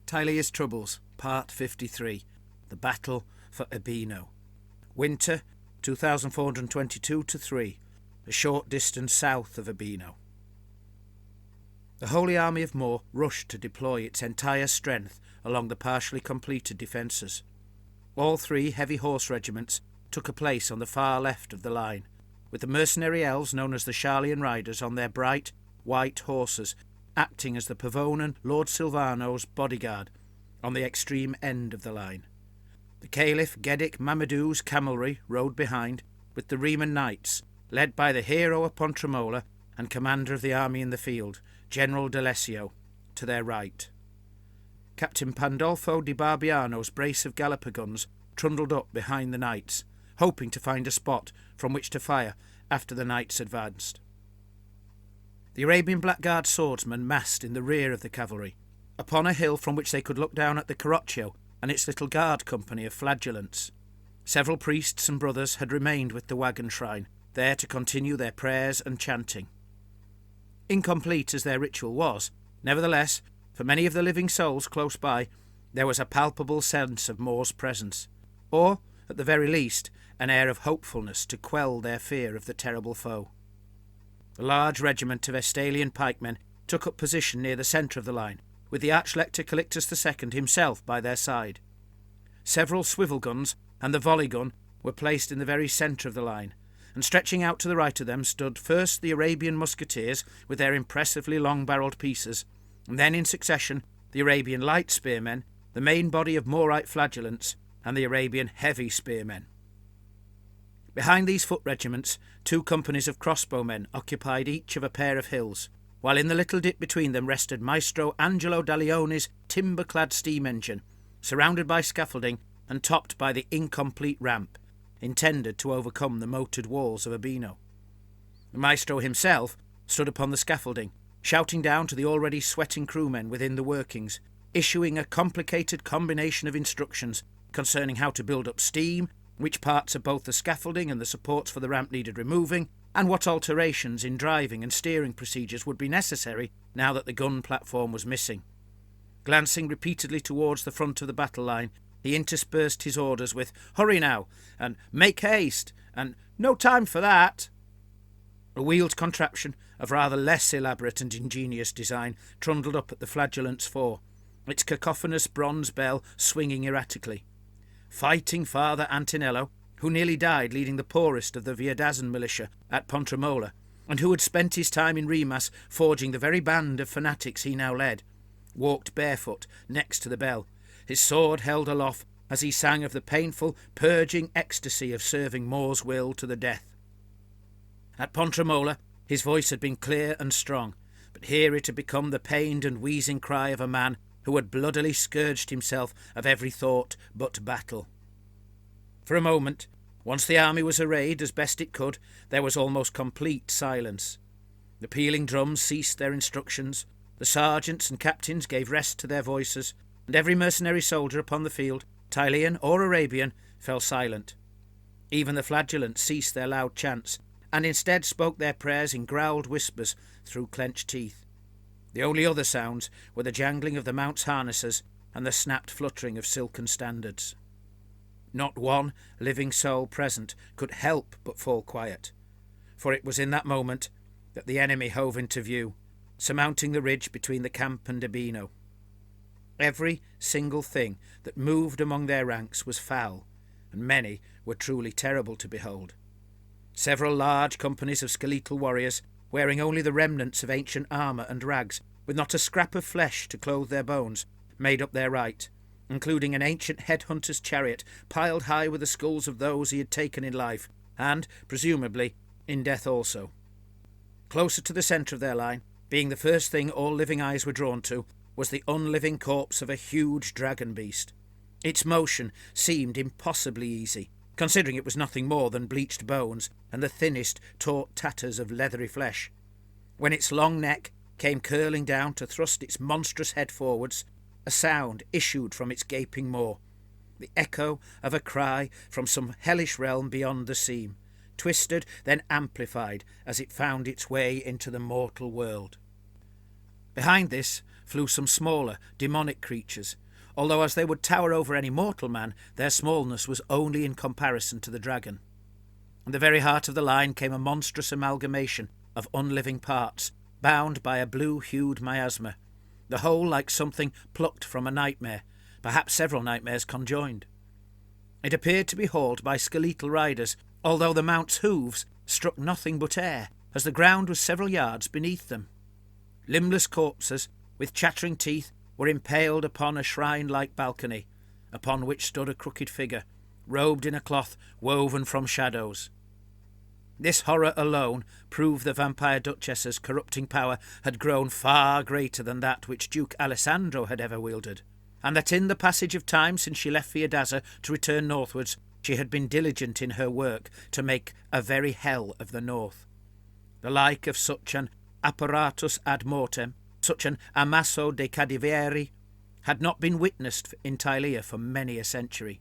Tilea's Troubles, Part 53, The Battle for Ebino. Winter, 2422-3, a short distance south of Ebino. The Holy Army of Morr rushed to deploy its entire strength along the partially completed defences. All three heavy horse regiments took a place on the far left of the line, with the mercenary elves known as the Sharlayan Riders on their bright, white horses, acting as the Pavonan Lord Silvano's bodyguard on the extreme end of the line. The Caliph Gedik Mamadou's cavalry rode behind, with the Riemann Knights, led by the hero of Pontramola and commander of the army in the field, General D'Alessio, to their right. Captain Pandolfo di Barbiano's brace of Gallopagons trundled up behind the knights, hoping to find a spot from which to fire after the knights advanced. The Arabian Blackguard swordsmen massed in the rear of the cavalry, upon a hill from which they could look down at the Carroccio and its little guard company of flagellants. Several priests and brothers had remained with the wagon shrine, there to continue their prayers and chanting. Incomplete as their ritual was, nevertheless, for many of the living souls close by, there was a palpable sense of Morr's presence, or, at the very least, an air of hopefulness to quell their fear of the terrible foe. A large regiment of Estalian pikemen took up position near the centre of the line, with the Arch-lector Calictus II himself by their side. Several swivel guns and the volley gun were placed in the very centre of the line, and stretching out to the right of them stood first the Arabian musketeers with their impressively long-barrelled pieces, and then in succession the Arabian light spearmen, the main body of Morrite flagellants, and the Arabian heavy spearmen. Behind these foot regiments, 2 companies of crossbowmen occupied each of a pair of hills, while in the little dip between them rested Maestro Angelo da Leone's timber-clad steam engine, surrounded by scaffolding and topped by the incomplete ramp, intended to overcome the moated walls of Ebino. The Maestro himself stood upon the scaffolding, shouting down to the already sweating crewmen within the workings, issuing a complicated combination of instructions concerning how to build up steam, which parts of both the scaffolding and the supports for the ramp needed removing, and what alterations in driving and steering procedures would be necessary now that the gun platform was missing. Glancing repeatedly towards the front of the battle line, he interspersed his orders with "Hurry now!" and "Make haste!" and "No time for that!" A wheeled contraption of rather less elaborate and ingenious design trundled up at the flagellant's fore, its cacophonous bronze bell swinging erratically. Fighting Father Antonello, who nearly died leading the poorest of the Viadazan militia at Pontramola, and who had spent his time in Remas forging the very band of fanatics he now led, walked barefoot next to the bell, his sword held aloft as he sang of the painful, purging ecstasy of serving Morr's will to the death. At Pontramola his voice had been clear and strong, but here it had become the pained and wheezing cry of a man who had bloodily scourged himself of every thought but battle. For a moment, once the army was arrayed as best it could, there was almost complete silence. The pealing drums ceased their instructions, the sergeants and captains gave rest to their voices, and every mercenary soldier upon the field, Tilean or Arabian, fell silent. Even the flagellants ceased their loud chants, and instead spoke their prayers in growled whispers through clenched teeth. The only other sounds were the jangling of the mount's harnesses and the snapped fluttering of silken standards. Not one living soul present could help but fall quiet, for it was in that moment that the enemy hove into view, surmounting the ridge between the camp and Ebino. Every single thing that moved among their ranks was foul, and many were truly terrible to behold. Several large companies of skeletal warriors, wearing only the remnants of ancient armour and rags, with not a scrap of flesh to clothe their bones, made up their right, including an ancient headhunter's chariot piled high with the skulls of those he had taken in life, and, presumably, in death also. Closer to the centre of their line, being the first thing all living eyes were drawn to, was the unliving corpse of a huge dragon beast. Its motion seemed impossibly easy, considering it was nothing more than bleached bones and the thinnest taut tatters of leathery flesh. When its long neck came curling down to thrust its monstrous head forwards, a sound issued from its gaping maw, the echo of a cry from some hellish realm beyond the seam, twisted then amplified as it found its way into the mortal world. Behind this, flew some smaller, demonic creatures, although as they would tower over any mortal man, their smallness was only in comparison to the dragon. In the very heart of the line came a monstrous amalgamation of unliving parts, bound by a blue-hued miasma, the whole like something plucked from a nightmare, perhaps several nightmares conjoined. It appeared to be hauled by skeletal riders, although the mount's hooves struck nothing but air, as the ground was several yards beneath them. Limbless corpses, with chattering teeth, were impaled upon a shrine-like balcony, upon which stood a crooked figure, robed in a cloth woven from shadows. This horror alone proved the vampire duchess's corrupting power had grown far greater than that which Duke Alessandro had ever wielded, and that in the passage of time since she left Viadaza to return northwards, she had been diligent in her work to make a very hell of the north. The like of such an apparatus ad mortem, such an ammasso de cadaveri, had not been witnessed in Tilea for many a century,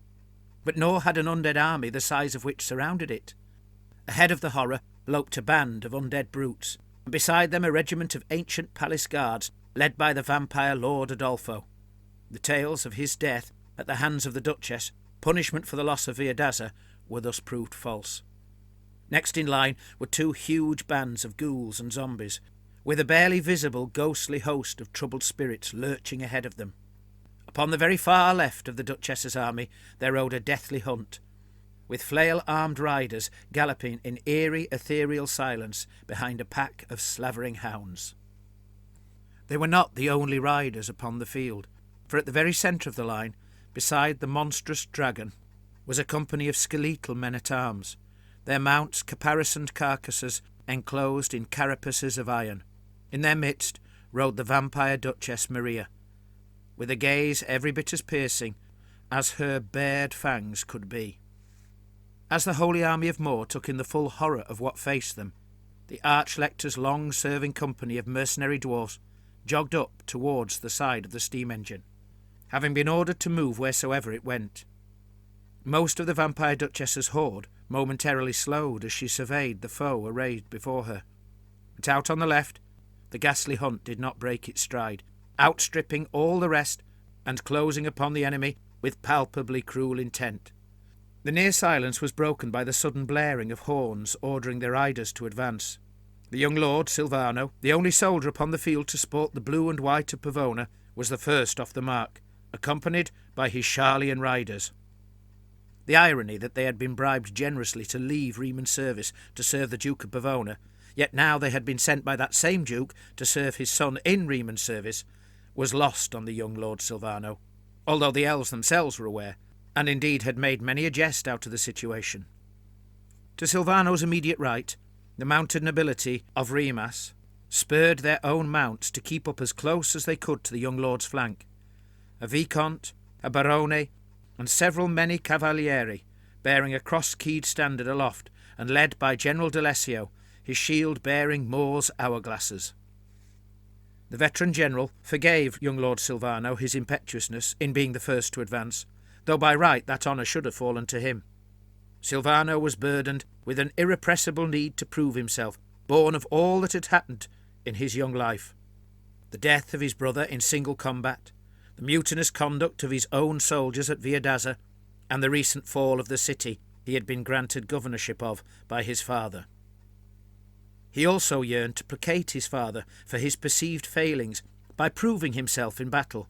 but nor had an undead army the size of which surrounded it. Ahead of the horror loped a band of undead brutes, and beside them a regiment of ancient palace guards led by the vampire Lord Adolfo. The tales of his death at the hands of the Duchess, punishment for the loss of Viadaza, were thus proved false. Next in line were two huge bands of ghouls and zombies, with a barely visible ghostly host of troubled spirits lurching ahead of them. Upon the very far left of the Duchess's army there rode a deathly hunt, with flail-armed riders galloping in eerie ethereal silence behind a pack of slavering hounds. They were not the only riders upon the field, for at the very centre of the line, beside the monstrous dragon, was a company of skeletal men-at-arms, their mounts caparisoned carcasses enclosed in carapaces of iron. In their midst rode the vampire Duchess Maria, with a gaze every bit as piercing as her bared fangs could be. As the Holy Army of Morr took in the full horror of what faced them, the Arch-lector's long-serving company of mercenary dwarfs jogged up towards the side of the steam engine, having been ordered to move wheresoever it went. Most of the vampire Duchess's horde momentarily slowed as she surveyed the foe arrayed before her. But out on the left, the ghastly hunt did not break its stride, outstripping all the rest and closing upon the enemy with palpably cruel intent. The near silence was broken by the sudden blaring of horns ordering their riders to advance. The young lord, Silvano, the only soldier upon the field to sport the blue and white of Pavona, was the first off the mark, accompanied by his Charlian riders. The irony that they had been bribed generously to leave Rieman's service to serve the Duke of Pavona, yet now they had been sent by that same Duke to serve his son in Rieman's service, was lost on the young Lord Silvano, although the elves themselves were aware, and indeed had made many a jest out of the situation. To Silvano's immediate right, the mounted nobility of Rimas spurred their own mounts to keep up as close as they could to the young lord's flank. A vicomte, a barone, and several many cavalieri, bearing a cross-keyed standard aloft, and led by General D'Alessio, his shield bearing Moor's hourglasses. The veteran general forgave young Lord Silvano his impetuousness in being the first to advance, though by right that honour should have fallen to him. Silvano was burdened with an irrepressible need to prove himself, born of all that had happened in his young life. The death of his brother in single combat, the mutinous conduct of his own soldiers at Viadaza, and the recent fall of the city he had been granted governorship of by his father. He also yearned to placate his father for his perceived failings by proving himself in battle.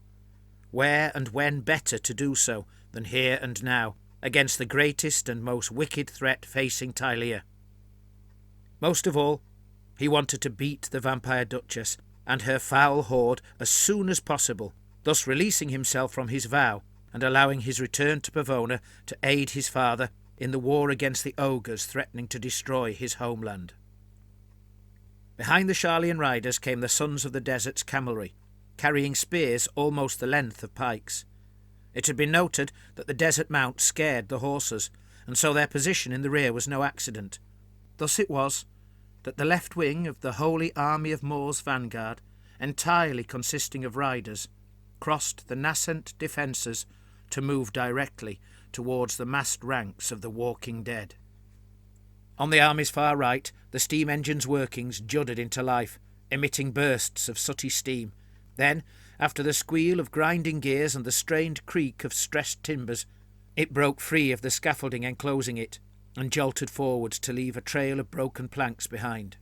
Where and when better to do so than here and now, against the greatest and most wicked threat facing Tilea? Most of all, he wanted to beat the vampire Duchess and her foul horde as soon as possible, thus releasing himself from his vow and allowing his return to Pavona to aid his father in the war against the ogres threatening to destroy his homeland. Behind the Charlian riders came the Sons of the Desert's cavalry, carrying spears almost the length of pikes. It had been noted that the desert mount scared the horses, and so their position in the rear was no accident. Thus it was that the left wing of the Holy Army of Morr's vanguard, entirely consisting of riders, crossed the nascent defences to move directly towards the massed ranks of the walking dead. On the army's far right, the steam engine's workings juddered into life, emitting bursts of sooty steam. Then, after the squeal of grinding gears and the strained creak of stressed timbers, it broke free of the scaffolding enclosing it and jolted forwards to leave a trail of broken planks behind.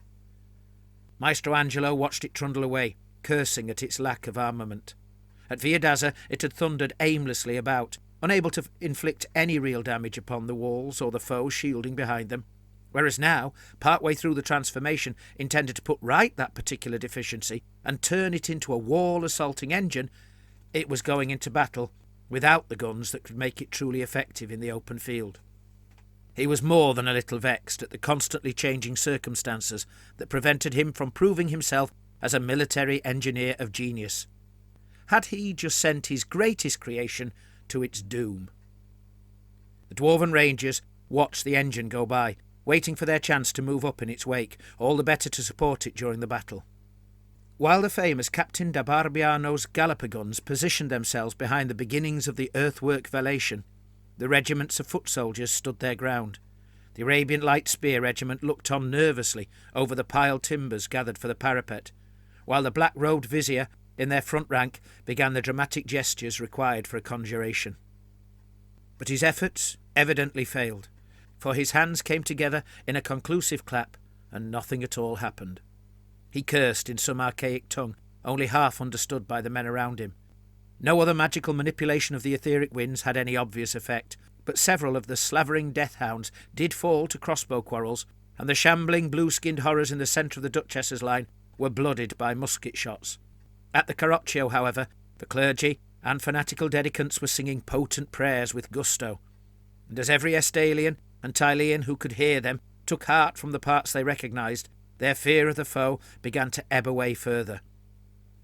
Maestro Angelo watched it trundle away, cursing at its lack of armament. At Viadaza it had thundered aimlessly about, unable to inflict any real damage upon the walls or the foe shielding behind them, whereas now, partway through the transformation, intended to put right that particular deficiency and turn it into a wall-assaulting engine, it was going into battle without the guns that could make it truly effective in the open field. He was more than a little vexed at the constantly changing circumstances that prevented him from proving himself as a military engineer of genius. Had he just sent his greatest creation to its doom? The Dwarven Rangers watched the engine go by, waiting for their chance to move up in its wake, all the better to support it during the battle. While the famous Captain da Barbiano's Galapagons positioned themselves behind the beginnings of the earthwork velation, the regiments of foot soldiers stood their ground. The Arabian Light Spear Regiment looked on nervously over the piled timbers gathered for the parapet, while the black-robed vizier, in their front rank, began the dramatic gestures required for a conjuration. But his efforts evidently failed, for his hands came together in a conclusive clap, and nothing at all happened. He cursed in some archaic tongue, only half understood by the men around him. No other magical manipulation of the etheric winds had any obvious effect, but several of the slavering death-hounds did fall to crossbow quarrels, and the shambling blue-skinned horrors in the centre of the Duchess's line were blooded by musket shots. At the Carroccio, however, the clergy and fanatical dedicants were singing potent prayers with gusto, and as every Estalian and Tilean who could hear them took heart from the parts they recognised, their fear of the foe began to ebb away further.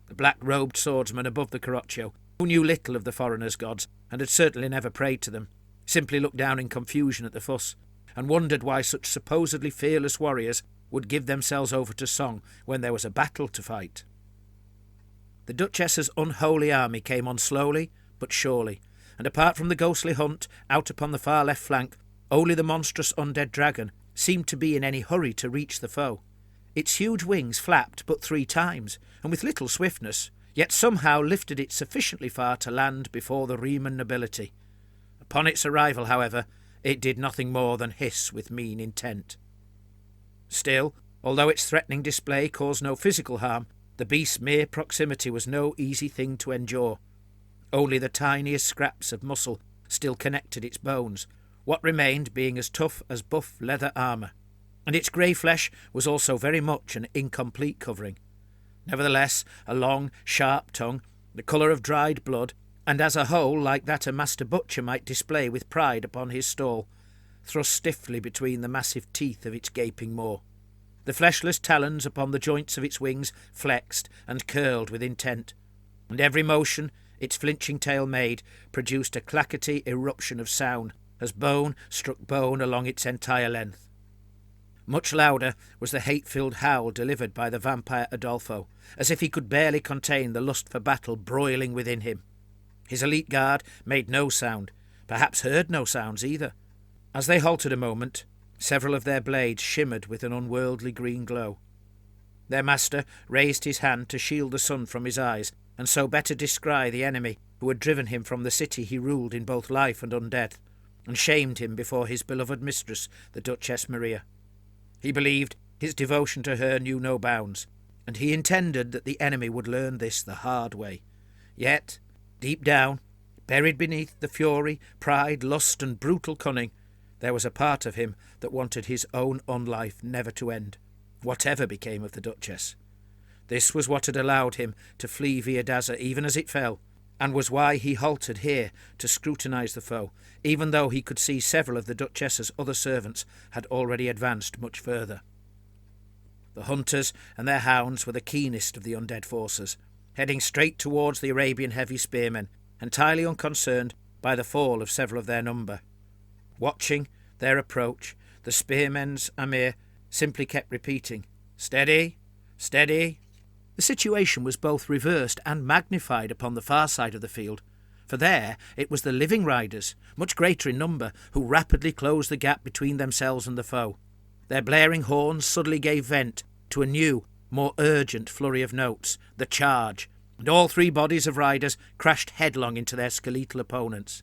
The black-robed swordsman above the Carroccio, who knew little of the foreigners' gods and had certainly never prayed to them, simply looked down in confusion at the fuss, and wondered why such supposedly fearless warriors would give themselves over to song when there was a battle to fight. The Duchess's unholy army came on slowly but surely, and apart from the ghostly hunt out upon the far left flank, only the monstrous undead dragon seemed to be in any hurry to reach the foe. Its huge wings flapped but 3 times, and with little swiftness, yet somehow lifted it sufficiently far to land before the Riemann nobility. Upon its arrival, however, it did nothing more than hiss with mean intent. Still, although its threatening display caused no physical harm, the beast's mere proximity was no easy thing to endure. Only the tiniest scraps of muscle still connected its bones, what remained being as tough as buff leather armour, and its grey flesh was also very much an incomplete covering. Nevertheless, a long, sharp tongue, the colour of dried blood, and as a whole like that a master butcher might display with pride upon his stall, thrust stiffly between the massive teeth of its gaping maw. The fleshless talons upon the joints of its wings flexed and curled with intent, and every motion its flinching tail made produced a clackety eruption of sound as bone struck bone along its entire length. Much louder was the hate-filled howl delivered by the vampire Adolfo, as if he could barely contain the lust for battle broiling within him. His elite guard made no sound, perhaps heard no sounds either. As they halted a moment, several of their blades shimmered with an unworldly green glow. Their master raised his hand to shield the sun from his eyes, and so better descry the enemy who had driven him from the city he ruled in both life and undeath, and shamed him before his beloved mistress, the Duchess Maria. He believed his devotion to her knew no bounds, and he intended that the enemy would learn this the hard way. Yet, deep down, buried beneath the fury, pride, lust, and brutal cunning, there was a part of him that wanted his own unlife never to end, whatever became of the Duchess. This was what had allowed him to flee Viadaza even as it fell, and was why he halted here to scrutinise the foe, even though he could see several of the Duchess's other servants had already advanced much further. The hunters and their hounds were the keenest of the undead forces, heading straight towards the Arabian heavy spearmen, entirely unconcerned by the fall of several of their number. Watching their approach, the spearmen's Amir simply kept repeating, "Steady, steady." The situation was both reversed and magnified upon the far side of the field, for there it was the living riders, much greater in number, who rapidly closed the gap between themselves and the foe. Their blaring horns suddenly gave vent to a new, more urgent flurry of notes, the charge, and all three bodies of riders crashed headlong into their skeletal opponents.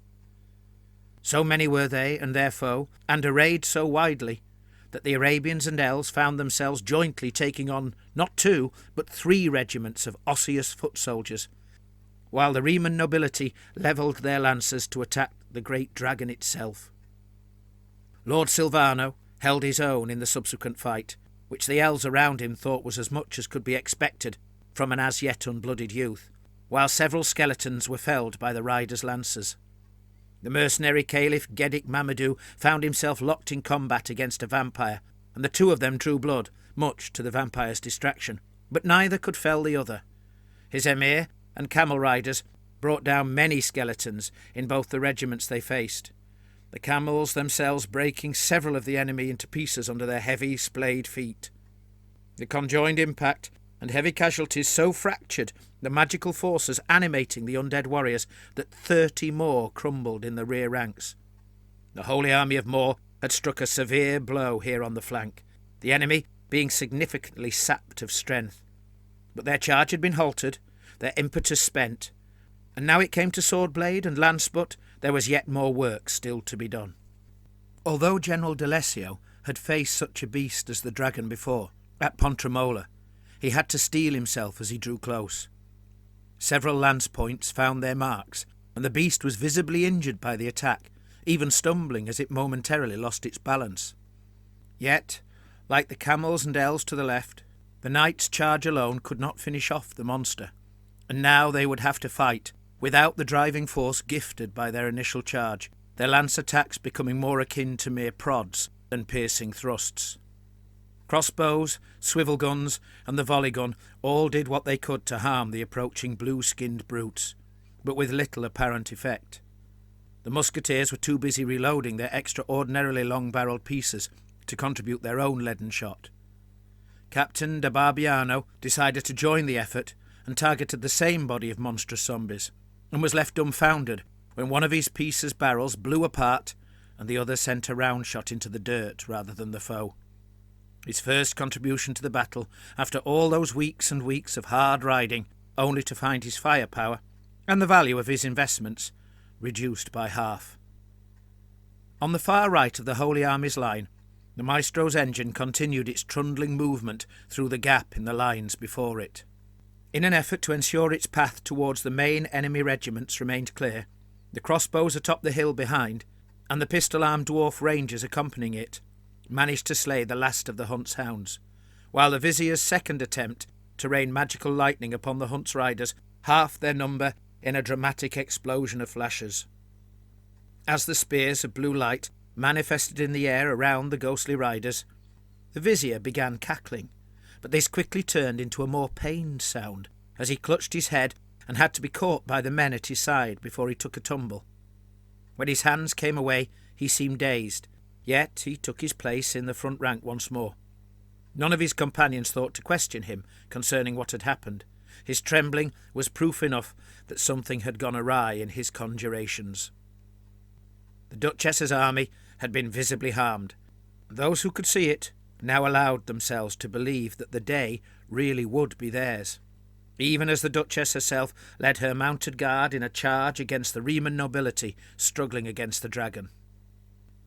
So many were they and their foe, and arrayed so widely, that the Arabians and elves found themselves jointly taking on not 2, but 3 regiments of osseous foot soldiers, while the Riemann nobility levelled their lances to attack the great dragon itself. Lord Silvano held his own in the subsequent fight, which the elves around him thought was as much as could be expected from an as yet unblooded youth, while several skeletons were felled by the riders' lances. The mercenary Caliph Gedik Mamadou found himself locked in combat against a vampire, and the 2 of them drew blood, much to the vampire's distraction, but neither could fell the other. His emir and camel riders brought down many skeletons in both the regiments they faced, the camels themselves breaking several of the enemy into pieces under their heavy, splayed feet. The conjoined impact and heavy casualties so fractured the magical forces animating the undead warriors that 30 more crumbled in the rear ranks. The Holy Army of Morr had struck a severe blow here on the flank, the enemy being significantly sapped of strength. But their charge had been halted, their impetus spent, and now it came to sword blade and lance butt, there was yet more work still to be done. Although General D'Alessio had faced such a beast as the dragon before, at Pontramola, he had to steel himself as he drew close. Several lance points found their marks, and the beast was visibly injured by the attack, even stumbling as it momentarily lost its balance. Yet, like the camels and elves to the left, the knight's charge alone could not finish off the monster, and now they would have to fight without the driving force gifted by their initial charge, their lance attacks becoming more akin to mere prods than piercing thrusts. Crossbows, swivel guns, and the volley gun all did what they could to harm the approaching blue-skinned brutes, but with little apparent effect. The musketeers were too busy reloading their extraordinarily long-barrelled pieces to contribute their own leaden shot. Captain de Biagino decided to join the effort and targeted the same body of monstrous zombies, and was left dumbfounded when one of his piece's barrels blew apart and the other sent a round shot into the dirt rather than the foe. His first contribution to the battle, after all those weeks and weeks of hard riding, only to find his firepower, and the value of his investments, reduced by half. On the far right of the Holy Army's line, the Maestro's engine continued its trundling movement through the gap in the lines before it. In an effort to ensure its path towards the main enemy regiments remained clear, the crossbows atop the hill behind, and the pistol-armed dwarf rangers accompanying it, managed to slay the last of the hunt's hounds, while the vizier's second attempt to rain magical lightning upon the hunt's riders halved their number in a dramatic explosion of flashes. As the spears of blue light manifested in the air around the ghostly riders, the vizier began cackling, but this quickly turned into a more pained sound as he clutched his head and had to be caught by the men at his side before he took a tumble. When his hands came away, he seemed dazed, yet he took his place in the front rank once more. None of his companions thought to question him concerning what had happened. His trembling was proof enough that something had gone awry in his conjurations. The Duchess's army had been visibly harmed. Those who could see it now allowed themselves to believe that the day really would be theirs, even as the Duchess herself led her mounted guard in a charge against the Riemann nobility struggling against the dragon.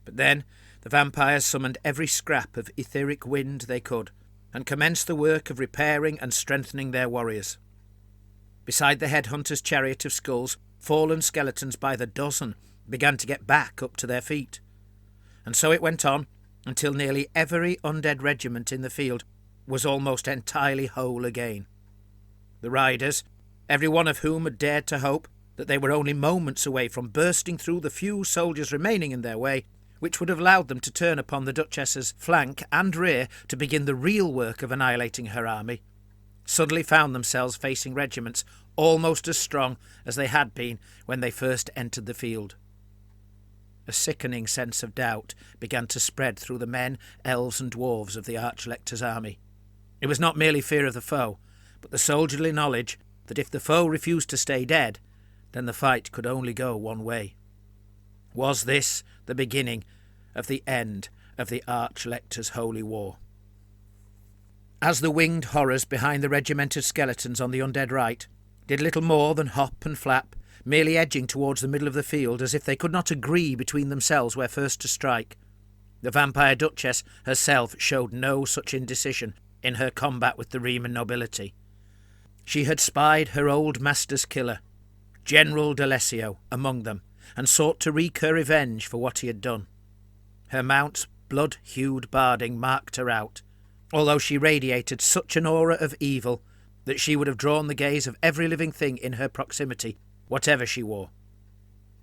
But then the vampires summoned every scrap of etheric wind they could, and commenced the work of repairing and strengthening their warriors. Beside the headhunter's chariot of skulls, fallen skeletons by the dozen began to get back up to their feet. And so it went on, until nearly every undead regiment in the field was almost entirely whole again. The riders, every one of whom had dared to hope that they were only moments away from bursting through the few soldiers remaining in their way, which would have allowed them to turn upon the Duchess's flank and rear to begin the real work of annihilating her army, suddenly found themselves facing regiments almost as strong as they had been when they first entered the field. A sickening sense of doubt began to spread through the men, elves and dwarves of the Arch-lector's army. It was not merely fear of the foe, but the soldierly knowledge that if the foe refused to stay dead, then the fight could only go one way. Was this the beginning of the end of the Arch-lector's holy war? As the winged horrors behind the regimented skeletons on the undead right did little more than hop and flap, merely edging towards the middle of the field as if they could not agree between themselves where first to strike. The vampire Duchess herself showed no such indecision in her combat with the Riemann nobility. She had spied her old master's killer, General D'Alessio, among them, and sought to wreak her revenge for what he had done. Her mount's blood-hued barding marked her out, although she radiated such an aura of evil that she would have drawn the gaze of every living thing in her proximity, whatever she wore.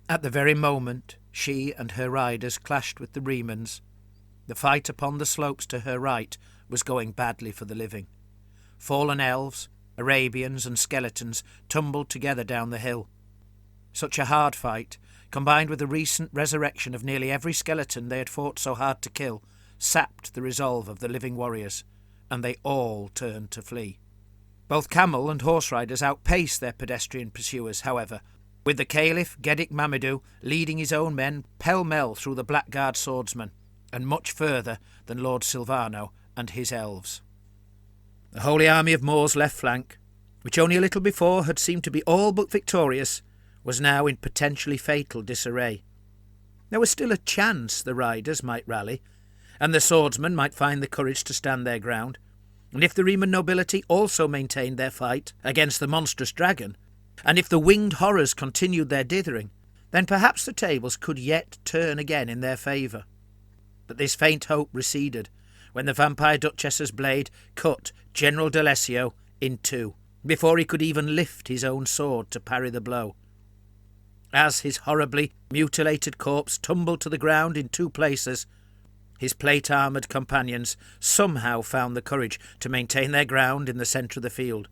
At the very moment she and her riders clashed with the Riemanns, the fight upon the slopes to her right was going badly for the living. Fallen elves, Arabians and skeletons tumbled together down the hill. Such a hard fight, combined with the recent resurrection of nearly every skeleton they had fought so hard to kill, sapped the resolve of the living warriors, and they all turned to flee. Both camel and horse riders outpaced their pedestrian pursuers, however, with the Caliph Gedik Mamidou leading his own men pell-mell through the blackguard swordsmen, and much further than Lord Silvano and his elves. The Holy Army of Morr's left flank, which only a little before had seemed to be all but victorious, was now in potentially fatal disarray. There was still a chance the riders might rally, and the swordsmen might find the courage to stand their ground, and if the Riemann nobility also maintained their fight against the monstrous dragon, and if the winged horrors continued their dithering, then perhaps the tables could yet turn again in their favour. But this faint hope receded when the vampire Duchess's blade cut General D'Alessio in two, before he could even lift his own sword to parry the blow. As his horribly mutilated corpse tumbled to the ground in two places, his plate-armoured companions somehow found the courage to maintain their ground in the centre of the field,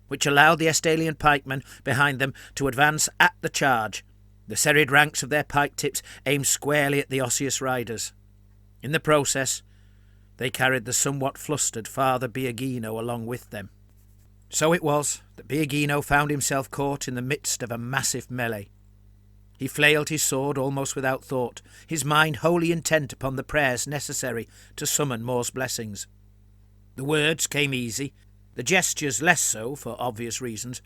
which allowed the Estalian pikemen behind them to advance at the charge, the serried ranks of their pike-tips aimed squarely at the osseous riders. In the process, they carried the somewhat flustered Father Biagino along with them. So it was that Biagino found himself caught in the midst of a massive melee. He flailed his sword almost without thought, his mind wholly intent upon the prayers necessary to summon Morr's blessings. The words came easy, the gestures less so for obvious reasons,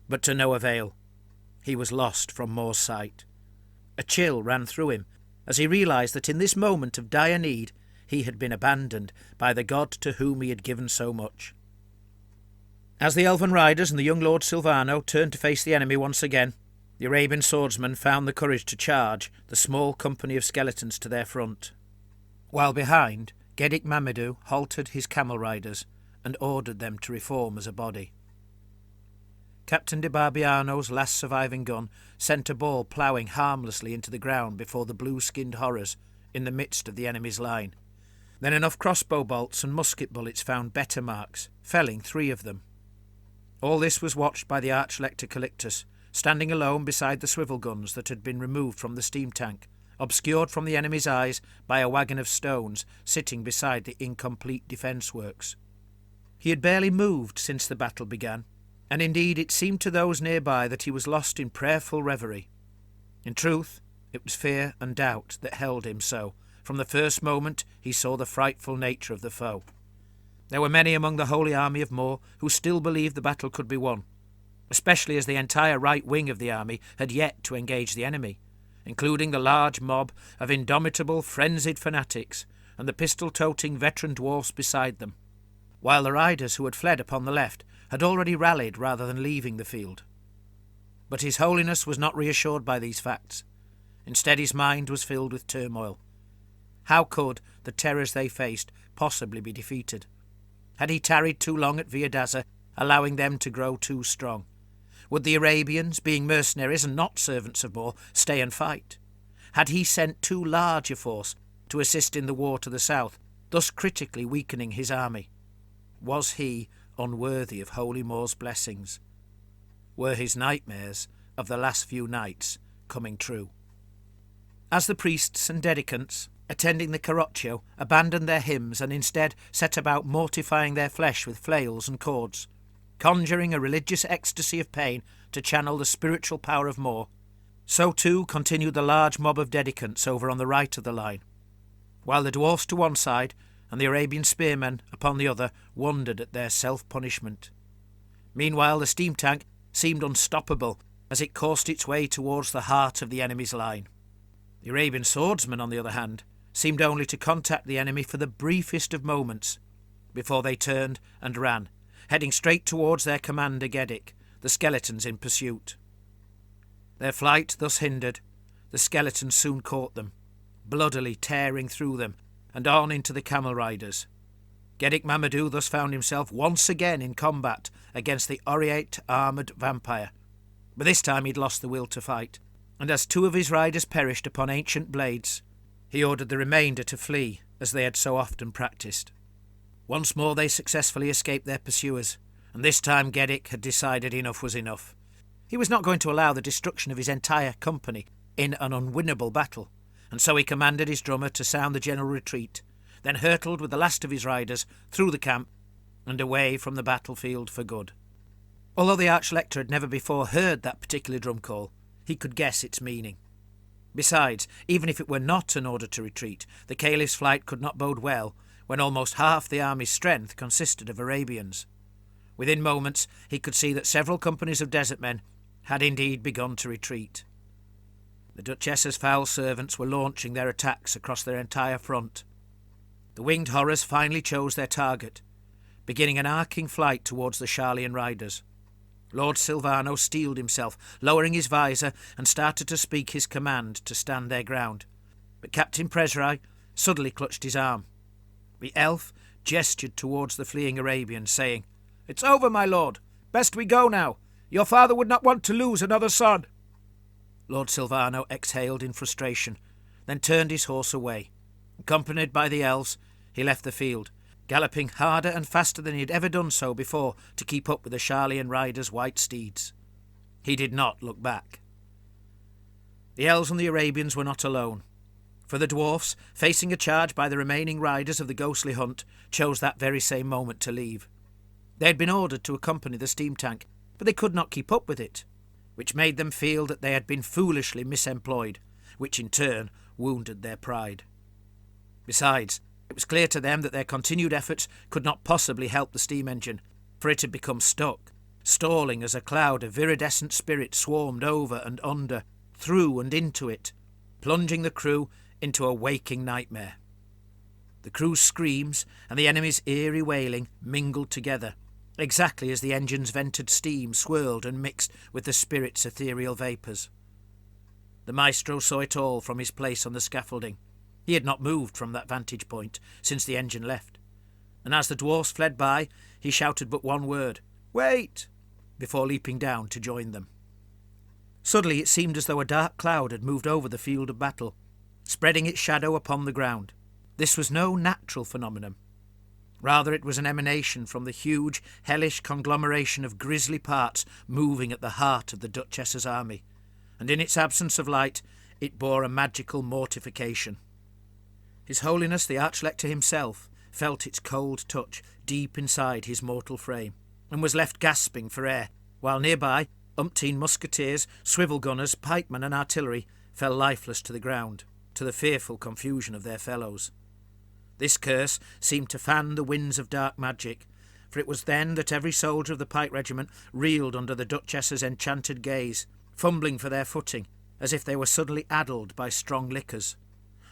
but to no avail. He was lost from Morr's sight. A chill ran through him as he realised that in this moment of dire need he had been abandoned by the god to whom he had given so much. As the elven riders and the young Lord Silvano turned to face the enemy once again, the Arabian swordsmen found the courage to charge the small company of skeletons to their front, while behind, Gedik Mamidou halted his camel riders and ordered them to reform as a body. Captain de Barbiano's last surviving gun sent a ball ploughing harmlessly into the ground before the blue-skinned horrors in the midst of the enemy's line. Then enough crossbow bolts and musket bullets found better marks, felling 3 of them. All this was watched by the Arch-lector Calictus, standing alone beside the swivel guns that had been removed from the steam tank, obscured from the enemy's eyes by a wagon of stones sitting beside the incomplete defence works. He had barely moved since the battle began, and indeed it seemed to those nearby that he was lost in prayerful reverie. In truth, it was fear and doubt that held him so, from the first moment he saw the frightful nature of the foe. There were many among the Holy Army of Morr who still believed the battle could be won, especially as the entire right wing of the army had yet to engage the enemy, including the large mob of indomitable, frenzied fanatics and the pistol-toting veteran dwarfs beside them, while the riders who had fled upon the left had already rallied rather than leaving the field. But His Holiness was not reassured by these facts. Instead, his mind was filled with turmoil. How could the terrors they faced possibly be defeated? Had he tarried too long at Viadaza, allowing them to grow too strong? Would the Arabians, being mercenaries and not servants of Morr, stay and fight? Had he sent too large a force to assist in the war to the south, thus critically weakening his army? Was he unworthy of Holy Morr's blessings? Were his nightmares of the last few nights coming true? As the priests and dedicants, attending the Carroccio, abandoned their hymns and instead set about mortifying their flesh with flails and cords, conjuring a religious ecstasy of pain to channel the spiritual power of Morr, so too continued the large mob of dedicants over on the right of the line, while the dwarfs to one side and the Arabian spearmen upon the other wondered at their self-punishment. Meanwhile the steam tank seemed unstoppable as it coursed its way towards the heart of the enemy's line. The Arabian swordsmen, on the other hand, seemed only to contact the enemy for the briefest of moments, before they turned and ran, heading straight towards their commander Geddick, the skeletons in pursuit. Their flight thus hindered, the skeletons soon caught them, bloodily tearing through them, and on into the camel riders. Geddick Mamadou thus found himself once again in combat against the aureate armoured vampire, but this time he'd lost the will to fight, and as 2 of his riders perished upon ancient blades, he ordered the remainder to flee, as they had so often practised. Once more they successfully escaped their pursuers, and this time Geddick had decided enough was enough. He was not going to allow the destruction of his entire company in an unwinnable battle, and so he commanded his drummer to sound the general retreat, then hurtled with the last of his riders through the camp and away from the battlefield for good. Although the Arch-lector had never before heard that particular drum call, he could guess its meaning. Besides, even if it were not an order to retreat, the Caliph's flight could not bode well when almost half the army's strength consisted of Arabians. Within moments he could see that several companies of desert men had indeed begun to retreat. The Duchess's foul servants were launching their attacks across their entire front. The winged horrors finally chose their target, beginning an arcing flight towards the Charlian riders. Lord Silvano steeled himself, lowering his visor, and started to speak his command to stand their ground. But Captain Presrai suddenly clutched his arm. The elf gestured towards the fleeing Arabians, saying, "It's over, my lord. Best we go now. Your father would not want to lose another son." Lord Silvano exhaled in frustration, then turned his horse away. Accompanied by the elves, he left the field, galloping harder and faster than he had ever done so before to keep up with the Charlian riders' white steeds. He did not look back. The elves and the Arabians were not alone, for the dwarfs, facing a charge by the remaining riders of the ghostly hunt, chose that very same moment to leave. They had been ordered to accompany the steam tank, but they could not keep up with it, which made them feel that they had been foolishly misemployed, which in turn wounded their pride. Besides, it was clear to them that their continued efforts could not possibly help the steam engine, for it had become stuck, stalling as a cloud of iridescent spirit swarmed over and under, through and into it, plunging the crew into a waking nightmare. The crew's screams and the enemy's eerie wailing mingled together, exactly as the engine's vented steam swirled and mixed with the spirit's ethereal vapours. The maestro saw it all from his place on the scaffolding. He had not moved from that vantage point since the engine left, and as the dwarfs fled by, he shouted but one word, "Wait!" before leaping down to join them. Suddenly it seemed as though a dark cloud had moved over the field of battle, spreading its shadow upon the ground. This was no natural phenomenon. Rather, it was an emanation from the huge, hellish conglomeration of grisly parts moving at the heart of the Duchess's army, and in its absence of light, it bore a magical mortification. His Holiness the Arch-lector himself felt its cold touch deep inside his mortal frame, and was left gasping for air, while nearby umpteen musketeers, swivel gunners, pikemen and artillery fell lifeless to the ground, to the fearful confusion of their fellows. This curse seemed to fan the winds of dark magic, for it was then that every soldier of the pike regiment reeled under the Duchess's enchanted gaze, fumbling for their footing, as if they were suddenly addled by strong liquors.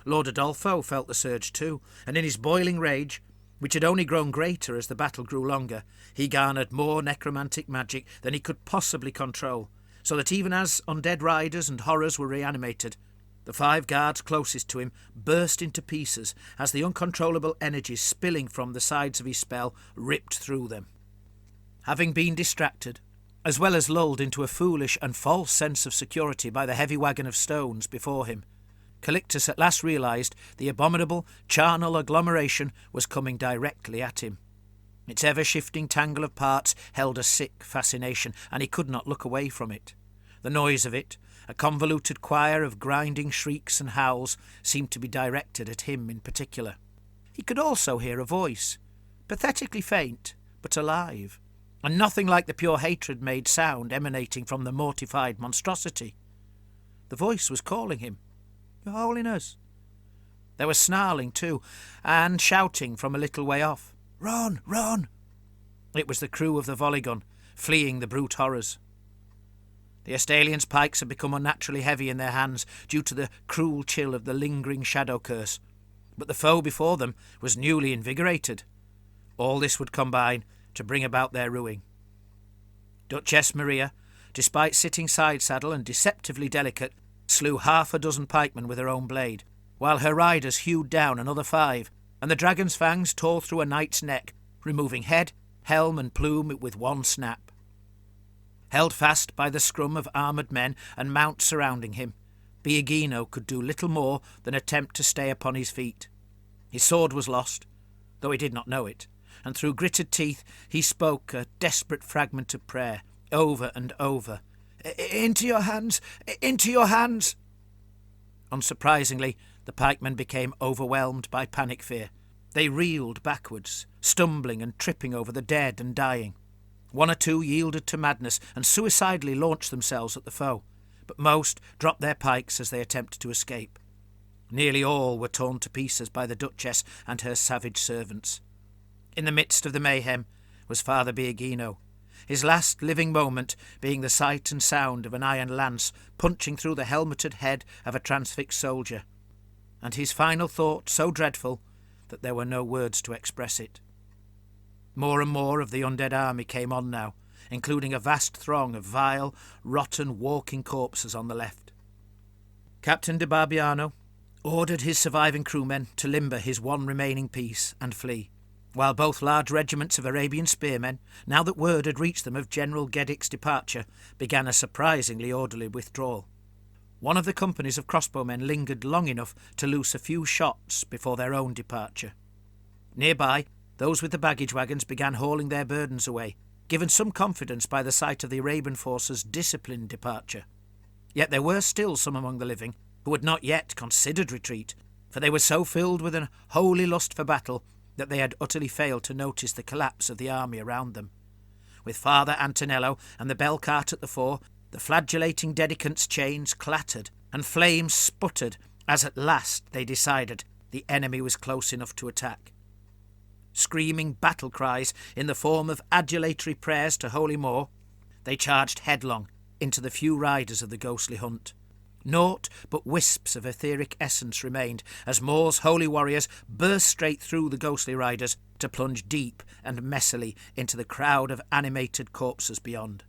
Lord Adolfo felt the surge too, and in his boiling rage, which had only grown greater as the battle grew longer, he garnered more necromantic magic than he could possibly control, so that even as undead riders and horrors were reanimated, the 5 guards closest to him burst into pieces as the uncontrollable energies spilling from the sides of his spell ripped through them. Having been distracted, as well as lulled into a foolish and false sense of security by the heavy wagon of stones before him, Calictus at last realised the abominable, charnel agglomeration was coming directly at him. Its ever-shifting tangle of parts held a sick fascination, and he could not look away from it. The noise of it, a convoluted choir of grinding shrieks and howls, seemed to be directed at him in particular. He could also hear a voice, pathetically faint, but alive, and nothing like the pure hatred-made sound emanating from the mortified monstrosity. The voice was calling him, "Your Holiness." There was snarling too, and shouting from a little way off, "Run, run!" It was the crew of the volley gun, fleeing the brute horrors. The Astalians' pikes had become unnaturally heavy in their hands due to the cruel chill of the lingering shadow curse, but the foe before them was newly invigorated. All this would combine to bring about their ruin. Duchess Maria, despite sitting side saddle and deceptively delicate, slew 6 pikemen with her own blade, while her riders hewed down another 5, and the dragon's fangs tore through a knight's neck, removing head, helm and plume with one snap. Held fast by the scrum of armoured men and mounts surrounding him, Biagino could do little more than attempt to stay upon his feet. His sword was lost, though he did not know it, and through gritted teeth he spoke a desperate fragment of prayer, over and over. "Into your hands! Into your hands!" Unsurprisingly, the pikemen became overwhelmed by panic fear. They reeled backwards, stumbling and tripping over the dead and dying. 1 or 2 yielded to madness and suicidally launched themselves at the foe, but most dropped their pikes as they attempted to escape. Nearly all were torn to pieces by the Duchess and her savage servants. In the midst of the mayhem was Father Biagino, his last living moment being the sight and sound of an iron lance punching through the helmeted head of a transfixed soldier, and his final thought so dreadful that there were no words to express it. More and more of the undead army came on now, including a vast throng of vile, rotten, walking corpses on the left. Captain de Barbiano ordered his surviving crewmen to limber his one remaining piece and flee, while both large regiments of Arabian spearmen, now that word had reached them of General Geddick's departure, began a surprisingly orderly withdrawal. One of the companies of crossbowmen lingered long enough to loose a few shots before their own departure. Nearby, those with the baggage wagons began hauling their burdens away, given some confidence by the sight of the Arabian forces' disciplined departure. Yet there were still some among the living who had not yet considered retreat, for they were so filled with an holy lust for battle that they had utterly failed to notice the collapse of the army around them. With Father Antonello and the bell cart at the fore, the flagellating dedicants' chains clattered and flames sputtered as at last they decided the enemy was close enough to attack. Screaming battle cries in the form of adulatory prayers to Holy Morr, they charged headlong into the few riders of the ghostly hunt. Naught but wisps of etheric essence remained as Morr's holy warriors burst straight through the ghostly riders to plunge deep and messily into the crowd of animated corpses beyond.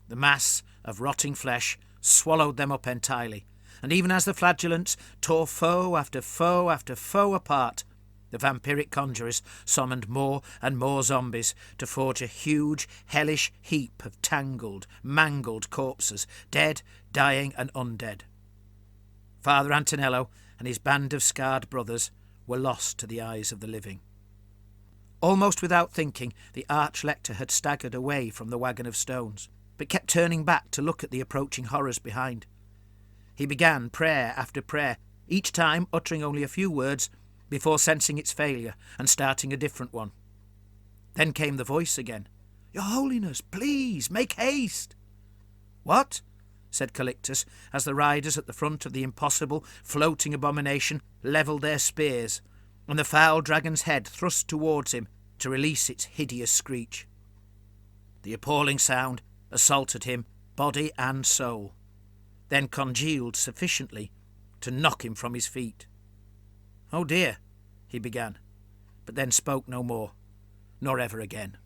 The mass of rotting flesh swallowed them up entirely, and even as the flagellants tore foe after foe after foe apart, the vampiric conjurers summoned more and more zombies to forge a huge, hellish heap of tangled, mangled corpses, dead, dying and undead. Father Antonello and his band of scarred brothers were lost to the eyes of the living. Almost without thinking, the Arch-lector had staggered away from the wagon of stones, but kept turning back to look at the approaching horrors behind. He began prayer after prayer, each time uttering only a few words before sensing its failure and starting a different one. Then came the voice again. "Your Holiness, please, make haste!" "What?" said Calictus, as the riders at the front of the impossible, floating abomination levelled their spears, and the foul dragon's head thrust towards him to release its hideous screech. The appalling sound assaulted him, body and soul, then congealed sufficiently to knock him from his feet. "Oh dear," he began, but then spoke no more, nor ever again.